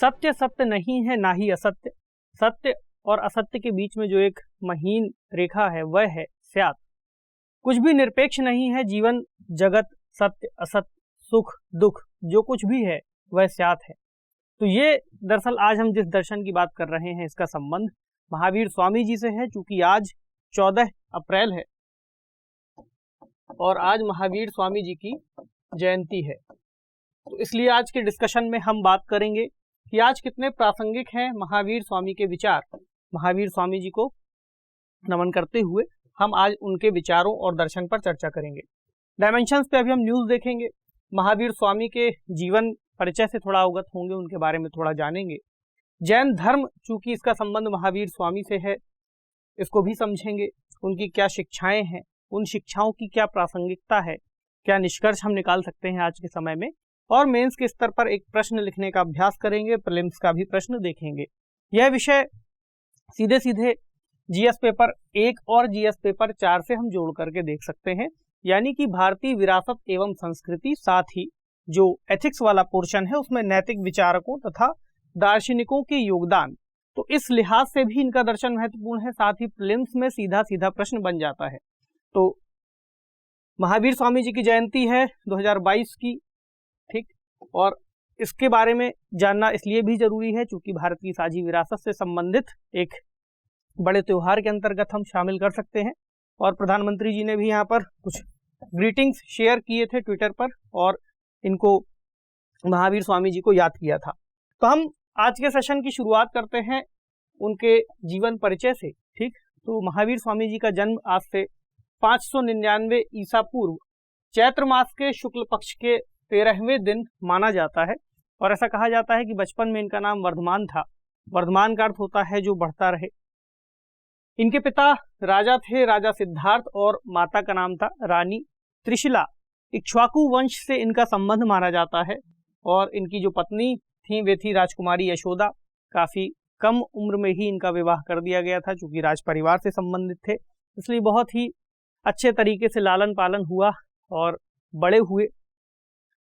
सत्य सत्य नहीं है ना ही असत्य, सत्य और असत्य के बीच में जो एक महीन रेखा है वह है स्यात्। कुछ भी निरपेक्ष नहीं है, जीवन जगत सत्य असत्य सुख दुख जो कुछ भी है वह स्यात् है। तो ये दरअसल आज हम जिस दर्शन की बात कर रहे हैं इसका संबंध महावीर स्वामी जी से है। चूंकि आज 14 अप्रैल है और आज महावीर स्वामी जी की जयंती है, तो इसलिए आज के डिस्कशन में हम बात करेंगे कि आज कितने प्रासंगिक हैं महावीर स्वामी के विचार। महावीर स्वामी जी को नमन करते हुए हम आज उनके विचारों और दर्शन पर चर्चा करेंगे। डायमेंशंस पे अभी हम न्यूज़ देखेंगे, महावीर स्वामी के जीवन परिचय से थोड़ा अवगत होंगे, उनके बारे में थोड़ा जानेंगे। जैन धर्म चूंकि इसका संबंध महावीर स्वामी से है, इसको भी समझेंगे, उनकी क्या शिक्षाएं हैं, उन शिक्षाओं की क्या प्रासंगिकता है, क्या निष्कर्ष हम निकाल सकते हैं आज के समय में, और मेंस के स्तर पर एक प्रश्न लिखने का अभ्यास करेंगे, प्रीलिम्स का भी प्रश्न देखेंगे। यह विषय सीधे सीधे जीएस पेपर 1 और जीएस पेपर 4 से हम जोड़ करके देख सकते हैं, यानी कि भारतीय विरासत एवं संस्कृति, साथ ही जो एथिक्स वाला पोर्शन है उसमें नैतिक विचारकों तथा दार्शनिकों के योगदान, तो इस लिहाज से भी इनका दर्शन महत्वपूर्ण है। साथ ही प्रीलिम्स में सीधा सीधा प्रश्न बन जाता है। तो महावीर स्वामी जी की जयंती है 2022 की, ठीक, और इसके बारे में जानना इसलिए भी जरूरी है चूंकि भारत की साझी विरासत से संबंधित एक बड़े त्योहार के अंतर्गत हम शामिल कर सकते हैं। और प्रधानमंत्री जी ने भी यहाँ पर कुछ ग्रीटिंग्स शेयर किए थे ट्विटर पर और इनको महावीर स्वामी जी को याद किया था। तो हम आज के सेशन की शुरुआत करते हैं उनके जीवन परिचय से, ठीक। तो महावीर स्वामी जी का जन्म आज से 599 ईसा पूर्व चैत्र मास के शुक्ल पक्ष के 13वें दिन माना जाता है। और ऐसा कहा जाता है कि बचपन में इनका नाम वर्धमान था। वर्धमान का अर्थ होता है जो बढ़ता रहे। इनके पिता राजा थे, राजा सिद्धार्थ, और माता का नाम था रानी त्रिशिला। इक्ष्वाकु वंश से इनका संबंध माना जाता है। और इनकी जो पत्नी थी वे थी राजकुमारी यशोदा। काफी कम उम्र में ही इनका विवाह कर दिया गया था, चूंकि राज परिवार से संबंधित थे, इसलिए बहुत ही अच्छे तरीके से लालन पालन हुआ और बड़े हुए।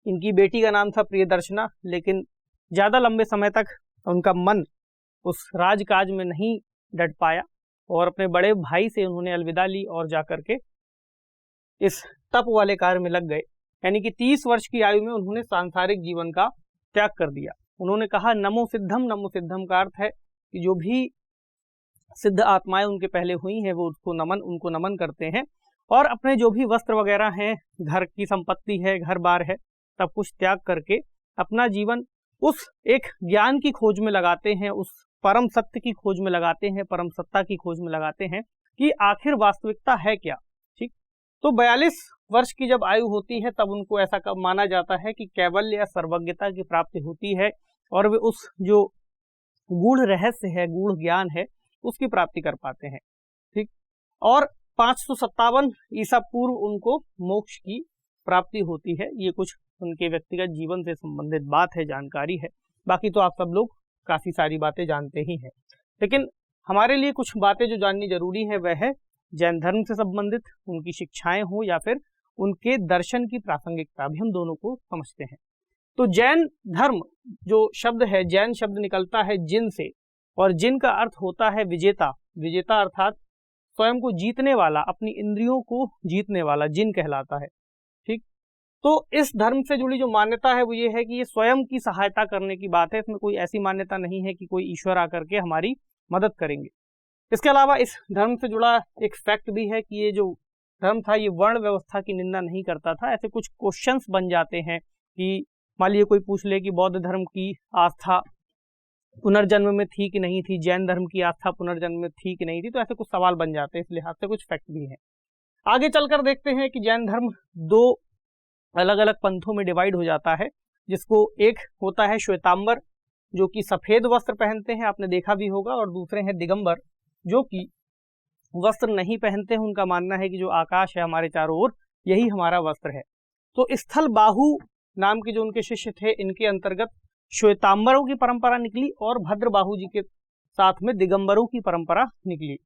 इनकी बेटी का नाम था प्रियदर्शना, लेकिन ज्यादा लंबे समय तक उनका मन उस राजकाज में नहीं डट पाया और अपने बड़े भाई से उन्होंने अलविदा ली और जाकर के इस तप वाले कार्य में लग गए। यानी कि 30 वर्ष की आयु में उन्होंने सांसारिक जीवन का त्याग कर दिया। उन्होंने कहा नमो सिद्धम का अर्थ है कि जो भी सिद्ध आत्माएं उनके पहले हुई हैं वो उनको नमन करते हैं और अपने जो भी वस्त्र वगैरह हैं, घर की संपत्ति है, घर बार है, सब कुछ त्याग करके अपना जीवन उस एक ज्ञान की खोज में लगाते हैं, उस परम सत्य की खोज में लगाते हैं, परम सत्ता की खोज में लगाते हैं कि आखिर वास्तविकता है क्या, ठीक। तो 42 वर्ष की जब आयु होती है तब उनको ऐसा माना जाता है कि कैवल्य या सर्वज्ञता की प्राप्ति होती है और वे उस जो गूढ़ रहस्य है, गूढ़ ज्ञान है, उसकी प्राप्ति कर पाते हैं, ठीक। और 557 ईसा पूर्व उनको मोक्ष की प्राप्ति होती है। ये कुछ उनके व्यक्तिगत जीवन से संबंधित बात है, जानकारी है। बाकी तो आप सब लोग काफी सारी बातें जानते ही हैं, लेकिन हमारे लिए कुछ बातें जो जाननी जरूरी है वह है जैन धर्म से संबंधित, उनकी शिक्षाएं हो या फिर उनके दर्शन की प्रासंगिकता, भी हम दोनों को समझते हैं। तो जैन धर्म जो शब्द है, जैन शब्द निकलता है जिन से, और जिन का अर्थ होता है विजेता। विजेता अर्थात स्वयं को जीतने वाला, अपनी इंद्रियों को जीतने वाला जिन कहलाता है, ठीक। तो इस धर्म से जुड़ी जो मान्यता है वो ये है कि ये स्वयं की सहायता करने की बात है। इसमें कोई ऐसी मान्यता नहीं है कि कोई ईश्वर आकर के हमारी मदद करेंगे। इसके अलावा इस धर्म से जुड़ा एक फैक्ट भी है कि ये जो धर्म था ये वर्ण व्यवस्था की निंदा नहीं करता था। ऐसे कुछ क्वेश्चंस बन जाते हैं कि मान लीजिए कोई पूछ ले कि बौद्ध धर्म की आस्था पुनर्जन्म में थी कि नहीं थी, जैन धर्म की आस्था पुनर्जन्म में थी कि नहीं थी, तो ऐसे कुछ सवाल बन जाते हैं। इस लिहाज से कुछ फैक्ट भी हैं। आगे चलकर देखते हैं कि जैन धर्म 2 अलग अलग पंथों में डिवाइड हो जाता है, जिसको एक होता है श्वेतांबर जो कि सफेद वस्त्र पहनते हैं, आपने देखा भी होगा, और दूसरे हैं दिगंबर जो कि वस्त्र नहीं पहनते हैं। उनका मानना है कि जो आकाश है हमारे चारों ओर यही हमारा वस्त्र है। तो स्थल बाहु नाम के जो उनके शिष्य थे, इनके अंतर्गत श्वेतांबरों की परंपरा निकली और भद्रबाहु जी के साथ में दिगंबरों की परंपरा निकली।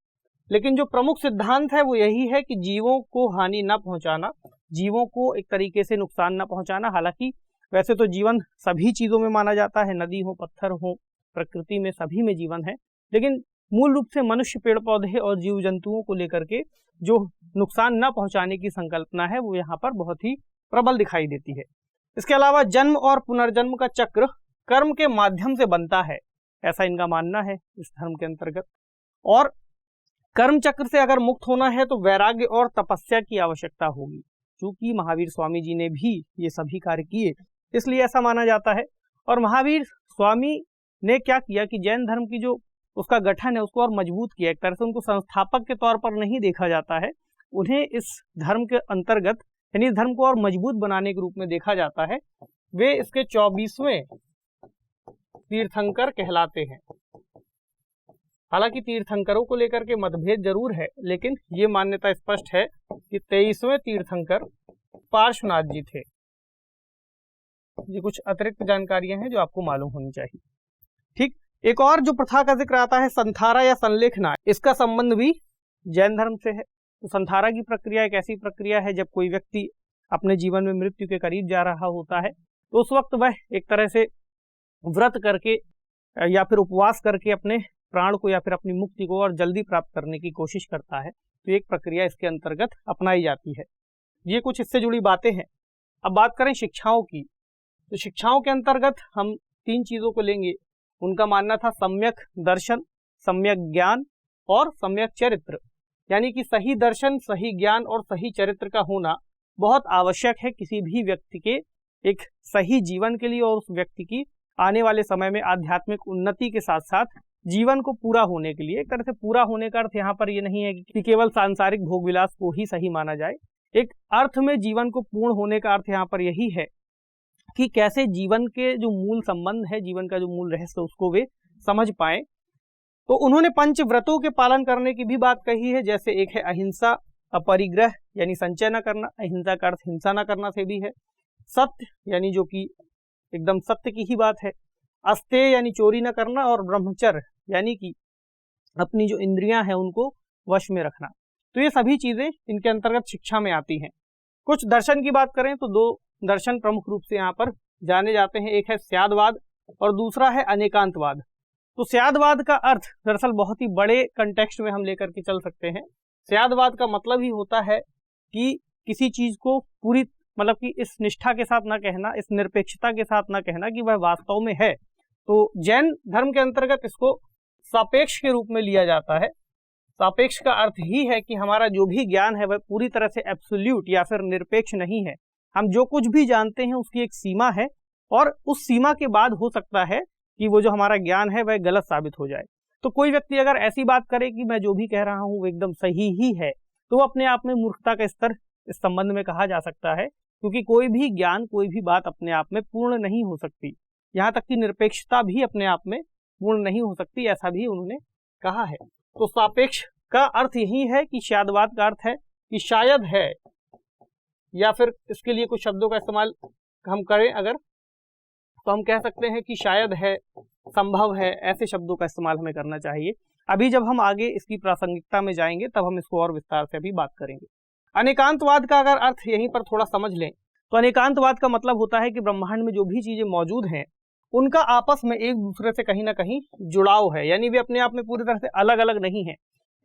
लेकिन जो प्रमुख सिद्धांत है वो यही है कि जीवों को हानि न पहुंचाना, जीवों को एक तरीके से नुकसान न पहुंचाना। हालांकि वैसे तो जीवन सभी चीज़ों में माना जाता है, नदी हो, पत्थर हो, प्रकृति में, सभी में जीवन है, लेकिन मूल रूप से मनुष्य, पेड़ पौधे और जीव जंतुओं को लेकर के जो नुकसान न पहुंचाने की संकल्पना है वो यहाँ पर बहुत ही प्रबल दिखाई देती है। इसके अलावा जन्म और पुनर्जन्म का चक्र कर्म के माध्यम से बनता है, ऐसा इनका मानना है इस धर्म के अंतर्गत। और कर्म चक्र से अगर मुक्त होना है तो वैराग्य और तपस्या की आवश्यकता होगी। चूंकि महावीर स्वामी जी ने भी ये सभी कार्य किए, इसलिए ऐसा माना जाता है। और महावीर स्वामी ने क्या किया कि जैन धर्म की जो उसका गठन है उसको और मजबूत किया। एक तरह से उनको संस्थापक के तौर पर नहीं देखा जाता है, उन्हें इस धर्म के अंतर्गत यानी इस धर्म को और मजबूत बनाने के रूप में देखा जाता है। वे इसके 24वें तीर्थंकर कहलाते हैं। हालांकि तीर्थंकरों को लेकर के मतभेद जरूर है, लेकिन ये मान्यता स्पष्ट है कि 23वें तीर्थंकर पार्श्वनाथ जी थे। ये कुछ अतिरिक्त जानकारियां हैं जो आपको मालूम होनी चाहिए। ठीक, एक और जो प्रथा का जिक्र आता है संथारा या संलेखना, इसका संबंध भी जैन धर्म से है। तो संथारा की प्रक्रिया एक ऐसी प्रक्रिया है जब कोई व्यक्ति अपने जीवन में मृत्यु के करीब जा रहा होता है तो उस वक्त वह एक तरह से व्रत करके या फिर उपवास करके अपने प्राण को या फिर अपनी मुक्ति को और जल्दी प्राप्त करने की कोशिश करता है। तो एक प्रक्रिया इसके अंतर्गत अपनाई जाती है। ये कुछ इससे जुड़ी बातें हैं। अब बात करें शिक्षाओं की, तो शिक्षाओं के अंतर्गत हम 3 चीज़ों को लेंगे। उनका मानना था सम्यक दर्शन, सम्यक ज्ञान और सम्यक चरित्र, यानी कि सही दर्शन, सही ज्ञान और सही चरित्र का होना बहुत आवश्यक है किसी भी व्यक्ति के एक सही जीवन के लिए और उस व्यक्ति की आने वाले समय में आध्यात्मिक उन्नति के साथ साथ जीवन को पूरा होने के लिए। एक तरह से पूरा होने का अर्थ यहाँ पर ये नहीं है कि केवल सांसारिक भोग विलास को ही सही माना जाए। एक अर्थ में जीवन को पूर्ण होने का अर्थ यहाँ पर यही है कि कैसे जीवन के जो मूल संबंध है, जीवन का जो मूल रहस्य उसको वे समझ पाए। तो उन्होंने पंच व्रतों के पालन करने की भी बात कही है, जैसे एक है अहिंसा, अपरिग्रह यानी संचय न करना, अहिंसा का अर्थ हिंसा न करना से भी है। सत्य यानी जो कि एकदम सत्य की ही बात है, अस्तेय यानी चोरी न करना, और ब्रह्मचर्य यानी कि अपनी जो इंद्रियां हैं उनको वश में रखना। तो ये सभी चीजें इनके अंतर्गत शिक्षा में आती हैं। कुछ दर्शन की बात करें तो 2 दर्शन प्रमुख रूप से यहाँ पर जाने जाते हैं, एक है स्यादवाद और दूसरा है अनेकांतवाद। तो स्यादवाद का अर्थ दरअसल बहुत ही बड़े कंटेक्स्ट में हम लेकर के चल सकते हैं। स्यादवाद का मतलब ही होता है कि किसी चीज को पूरी मतलब कि इस निष्ठा के साथ ना कहना, इस निरपेक्षता के साथ ना कहना कि वह वास्तव में है। तो जैन धर्म के अंतर्गत इसको सापेक्ष के रूप में लिया जाता है। सापेक्ष का अर्थ ही है कि हमारा जो भी ज्ञान है वह पूरी तरह से एब्सोल्यूट या फिर निरपेक्ष नहीं है। हम जो कुछ भी जानते हैं उसकी एक सीमा है और उस सीमा के बाद हो सकता है कि वो जो हमारा ज्ञान है वह गलत साबित हो जाए। तो कोई व्यक्ति अगर ऐसी बात करे कि मैं जो भी कह रहा हूँ वो एकदम सही ही है, तो अपने आप में मूर्खता का स्तर इस संबंध में कहा जा सकता है, क्योंकि कोई भी ज्ञान, कोई भी बात अपने आप में पूर्ण नहीं हो सकती। यहाँ तक कि निरपेक्षता भी अपने आप में पूर्ण नहीं हो सकती, ऐसा भी उन्होंने कहा है। तो सापेक्ष का अर्थ यही है कि स्यादवाद का अर्थ है कि शायद है, या फिर इसके लिए कुछ शब्दों का इस्तेमाल हम करें अगर, तो हम कह सकते हैं कि शायद है, संभव है, ऐसे शब्दों का इस्तेमाल हमें करना चाहिए। अभी जब हम आगे इसकी प्रासंगिकता में जाएंगे तब हम इसको और विस्तार से भी बात करेंगे। अनेकांतवाद का अगर अर्थ यहीं पर थोड़ा समझ लें तो अनेकांतवाद का मतलब होता है कि ब्रह्मांड में जो भी चीजें मौजूद हैं उनका आपस में एक दूसरे से कहीं ना कहीं जुड़ाव है, यानी वे अपने आप में पूरी तरह से अलग अलग नहीं है।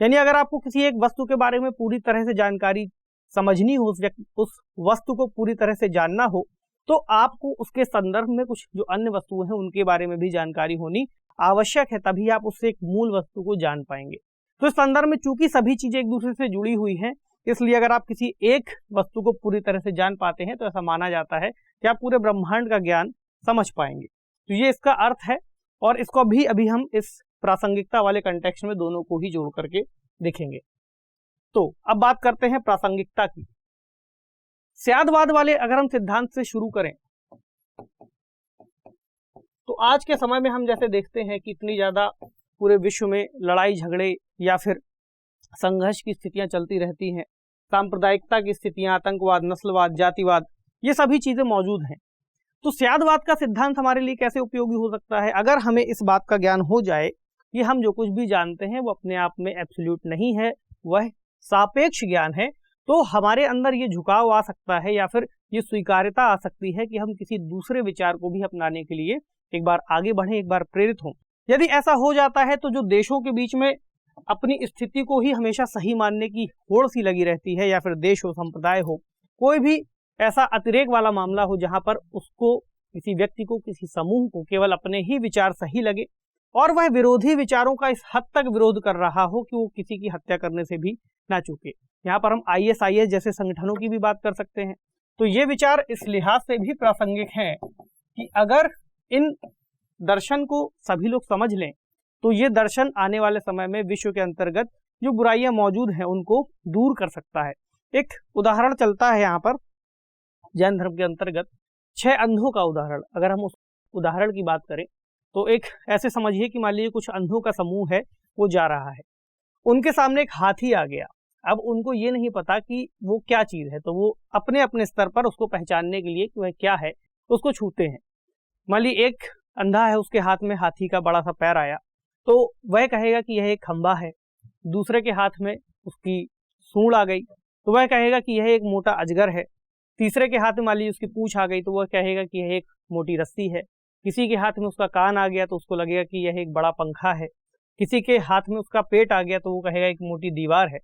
यानी अगर आपको किसी एक वस्तु के बारे में पूरी तरह से जानकारी समझनी हो, उस वस्तु को पूरी तरह से जानना हो, तो आपको उसके संदर्भ में कुछ जो अन्य वस्तुएं हैं उनके बारे में भी जानकारी होनी आवश्यक है, तभी आप उससे एक मूल वस्तु को जान पाएंगे। तो इस संदर्भ में चूंकि सभी चीजें एक दूसरे से जुड़ी हुई हैं, इसलिए अगर आप किसी एक वस्तु को पूरी तरह से जान पाते हैं तो ऐसा माना जाता है कि आप पूरे ब्रह्मांड का ज्ञान समझ पाएंगे। तो ये इसका अर्थ है, और इसको भी अभी हम इस प्रासंगिकता वाले कंटेक्स्ट में दोनों को ही जोड़ करके देखेंगे। तो अब बात करते हैं प्रासंगिकता की। स्यादवाद वाले अगर हम सिद्धांत से शुरू करें तो आज के समय में हम जैसे देखते हैं कि इतनी ज्यादा पूरे विश्व में लड़ाई झगड़े या फिर संघर्ष की स्थितियां चलती रहती हैं, सांप्रदायिकता की स्थितियां, आतंकवाद, नस्लवाद, जातिवाद, ये सभी चीजें मौजूद हैं। तो स्यादवाद का सिद्धांत हमारे लिए कैसे उपयोगी हो सकता है? अगर हमें इस बात का ज्ञान हो जाए कि हम जो कुछ भी जानते हैं वो अपने आप में एब्सोल्यूट नहीं है, वह सापेक्ष ज्ञान है, तो हमारे अंदर ये झुकाव आ सकता है या फिर ये स्वीकार्यता आ सकती है कि हम किसी दूसरे विचार को भी अपनाने के लिए एक बार आगे बढ़ें, एक बार प्रेरित हों। यदि ऐसा हो जाता है तो जो देशों के बीच में अपनी स्थिति को ही हमेशा सही मानने की होड़ सी लगी रहती है, या फिर देश हो, संप्रदाय हो, कोई भी ऐसा अतिरेक वाला मामला हो जहां पर उसको, किसी व्यक्ति को, किसी समूह को केवल अपने ही विचार सही लगे और वह विरोधी विचारों का इस हद तक विरोध कर रहा हो कि वो किसी की हत्या करने से भी ना चूके। यहाँ पर हम ISIS जैसे संगठनों की भी बात कर सकते हैं। तो ये विचार इस लिहाज से भी प्रासंगिक हैं कि अगर इन दर्शन को सभी लोग समझ लें तो ये दर्शन आने वाले समय में विश्व के अंतर्गत जो बुराइयां मौजूद हैं उनको दूर कर सकता है। एक उदाहरण चलता है यहाँ पर जैन धर्म के अंतर्गत 6 अंधों का उदाहरण। अगर हम उस उदाहरण की बात करें तो एक ऐसे समझिए कि मान लीजिए कुछ अंधों का समूह है, वो जा रहा है, उनके सामने एक हाथी आ गया। अब उनको ये नहीं पता कि वो क्या चीज है, तो वो अपने अपने स्तर पर उसको पहचानने के लिए कि वह क्या है उसको छूते हैं। मान ली एक अंधा है, उसके हाथ में हाथी का बड़ा सा पैर आया, तो वह कहेगा कि यह एक खंबा है। दूसरे के हाथ में उसकी सूंड आ गई तो वह कहेगा कि यह एक मोटा अजगर है। तीसरे के हाथ में मान लीजिए उसकी पूंछ आ गई तो वह कहेगा कि यह एक मोटी रस्सी है। किसी के हाथ में उसका कान आ गया तो उसको लगेगा कि यह एक बड़ा पंखा है। किसी के हाथ में उसका पेट आ गया तो वो कहेगा एक मोटी दीवार है।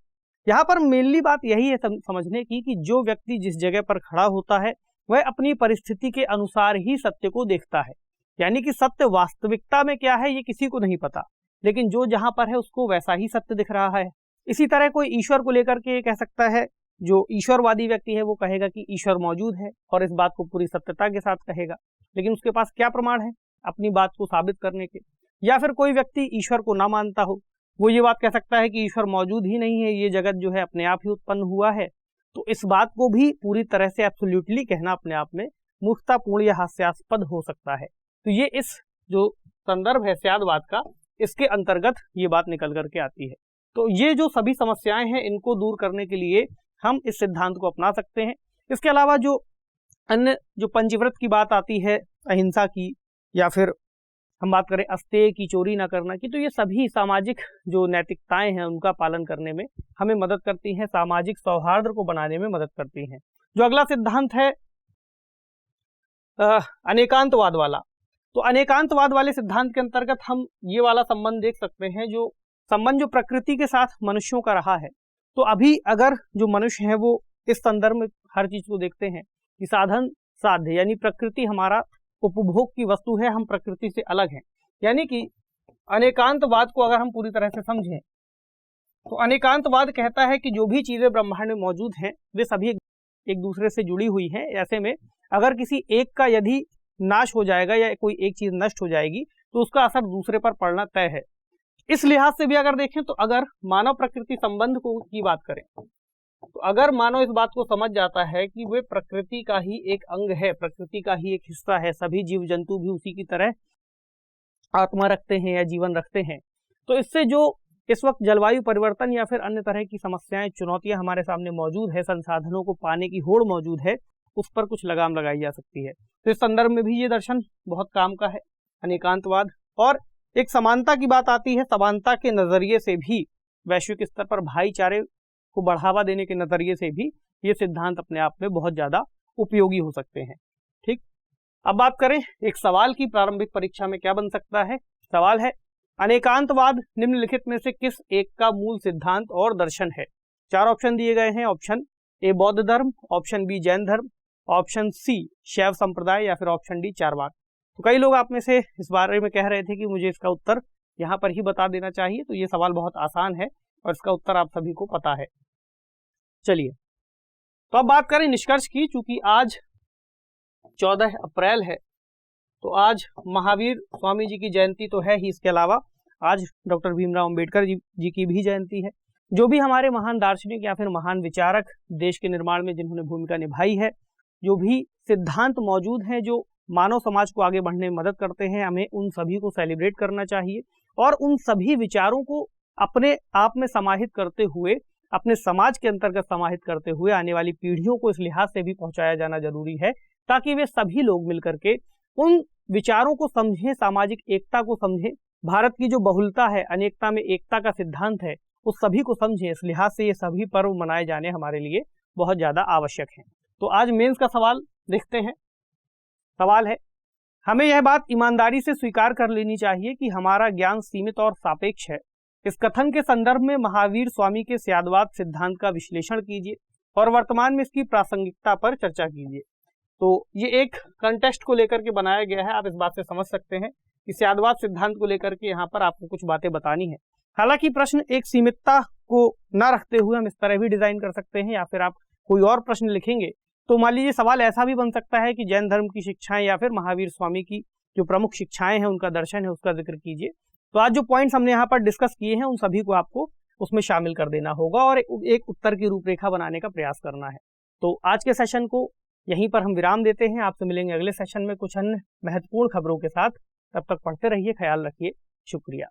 यहाँ पर मेनली बात यही है समझने की कि जो व्यक्ति जिस जगह पर खड़ा होता है वह अपनी परिस्थिति के अनुसार ही सत्य को देखता है। यानी कि सत्य वास्तविकता में क्या है ये किसी को नहीं पता, लेकिन जो जहां पर है उसको वैसा ही सत्य दिख रहा है। इसी तरह कोई ईश्वर को लेकर के कह सकता है, जो ईश्वरवादी व्यक्ति है वो कहेगा कि ईश्वर मौजूद है और इस बात को पूरी सत्यता के साथ कहेगा, लेकिन उसके पास क्या प्रमाण है अपनी बात को साबित करने के। या फिर कोई व्यक्ति ईश्वर को ना मानता हो, वो ये बात कह सकता है कि ईश्वर मौजूद ही नहीं है, ये जगत जो है अपने आप ही उत्पन्न हुआ है। तो इस बात को भी पूरी तरह से एब्सोल्युटली कहना अपने आप में मूर्खतापूर्ण या हास्यास्पद हो सकता है। तो ये इस जो संदर्भ है स्यादवाद का, इसके अंतर्गत ये बात निकल करके आती है। तो ये जो सभी समस्याएं हैं इनको दूर करने के लिए हम इस सिद्धांत को अपना सकते हैं। इसके अलावा जो अन्य जो पंचव्रत की बात आती है, अहिंसा की, या फिर हम बात करें अस्तेय की, चोरी ना करना की, तो ये सभी सामाजिक जो नैतिकताएं हैं उनका पालन करने में हमें मदद करती हैं, सामाजिक सौहार्द को बनाने में मदद करती हैं। जो अगला सिद्धांत है अनेकांतवाद वाला, तो अनेकांतवाद वाले सिद्धांत के अंतर्गत हम ये वाला संबंध देख सकते हैं, जो संबंध जो प्रकृति के साथ मनुष्यों का रहा है। तो अभी अगर जो मनुष्य है वो इस संदर्भ में हर चीज को देखते हैं कि साधन साध्य, यानी प्रकृति हमारा उपभोग की वस्तु है, हम प्रकृति से अलग हैं। यानी कि अनेकांतवाद को अगर हम पूरी तरह से समझें तो अनेकांतवाद कहता है कि जो भी चीजें ब्रह्मांड में मौजूद हैं वे सभी एक दूसरे से जुड़ी हुई हैं। ऐसे में अगर किसी एक का यदि नाश हो जाएगा या कोई एक चीज नष्ट हो जाएगी तो उसका असर दूसरे पर पड़ना तय है। इस लिहाज से भी अगर देखें तो अगर मानव प्रकृति संबंध को की बात करें तो अगर मानव इस बात को समझ जाता है कि वे प्रकृति का ही एक अंग है, प्रकृति का ही एक हिस्सा है, सभी जीव जंतु भी उसी की तरह आत्मा रखते हैं या जीवन रखते हैं, तो इससे जो इस वक्त जलवायु परिवर्तन या फिर अन्य तरह की समस्याएं, चुनौतियां हमारे सामने मौजूद है, संसाधनों को पाने की होड़ मौजूद है, उस पर कुछ लगाम लगाई जा सकती है। तो इस संदर्भ में भी ये दर्शन बहुत काम का है, अनेकांतवाद। और एक समानता की बात आती है, समानता के नजरिए से भी, वैश्विक स्तर पर भाईचारे को बढ़ावा देने के नजरिए से भी ये सिद्धांत अपने आप में बहुत ज्यादा उपयोगी हो सकते हैं। ठीक, अब बात करें एक सवाल की, प्रारंभिक परीक्षा में क्या बन सकता है। सवाल है अनेकांतवाद निम्नलिखित में से किस एक का मूल सिद्धांत और दर्शन है। 4 ऑप्शन दिए गए हैं। ऑप्शन ए बौद्ध धर्म, ऑप्शन बी जैन धर्म, ऑप्शन सी शैव संप्रदाय, या फिर ऑप्शन डी चारवाक। तो कई लोग आप में से इस बारे में कह रहे थे कि मुझे इसका उत्तर यहाँ पर ही बता देना चाहिए, तो ये सवाल बहुत आसान है और इसका उत्तर आप सभी को पता है। चलिए तो अब बात करें निष्कर्ष की। चूंकि आज 14 अप्रैल है तो आज महावीर स्वामी जी की जयंती तो है ही, इसके अलावा आज डॉक्टर भीमराव अंबेडकर जी की भी जयंती है। जो भी हमारे महान दार्शनिक या फिर महान विचारक देश के निर्माण में जिन्होंने भूमिका निभाई है, जो भी सिद्धांत मौजूद हैं जो मानव समाज को आगे बढ़ने में मदद करते हैं, हमें उन सभी को सेलिब्रेट करना चाहिए और उन सभी विचारों को अपने आप में समाहित करते हुए, अपने समाज के अंतर्गत समाहित करते हुए आने वाली पीढ़ियों को इस लिहाज से भी पहुंचाया जाना जरूरी है ताकि वे सभी लोग मिलकर के उन विचारों को समझें, सामाजिक एकता को समझें, भारत की जो बहुलता है, अनेकता में एकता का सिद्धांत है, उस सभी को समझें। इस लिहाज से ये सभी पर्व मनाए जाने हमारे लिए बहुत ज्यादा आवश्यक हैं। तो आज मेंस का सवाल देखते हैं। सवाल है, हमें यह बात ईमानदारी से स्वीकार कर लेनी चाहिए कि हमारा ज्ञान सीमित और सापेक्ष है। इस कथन के संदर्भ में महावीर स्वामी के स्यादवाद सिद्धांत का विश्लेषण कीजिए और वर्तमान में इसकी प्रासंगिकता पर चर्चा कीजिए। तो ये एक कंटेस्ट को लेकर के बनाया गया है, आप इस बात से समझ सकते हैं कि स्यादवाद सिद्धांत को लेकर के यहाँ पर आपको कुछ बातें बतानी है। हालांकि प्रश्न एक सीमितता को न रखते हुए हम इस तरह भी डिजाइन कर सकते हैं, या फिर आप कोई और प्रश्न लिखेंगे तो मान लीजिए सवाल ऐसा भी बन सकता है कि जैन धर्म की शिक्षाएं या फिर महावीर स्वामी की जो प्रमुख शिक्षाएं हैं, उनका दर्शन है, उसका जिक्र कीजिए। तो आज जो पॉइंट्स हमने यहाँ पर डिस्कस किए हैं उन सभी को आपको उसमें शामिल कर देना होगा और एक उत्तर की रूपरेखा बनाने का प्रयास करना है। तो आज के सेशन को यहीं पर हम विराम देते हैं। आपसे मिलेंगे अगले सेशन में कुछ अन्य महत्वपूर्ण खबरों के साथ। तब तक पढ़ते रहिए, ख्याल रखिए, शुक्रिया।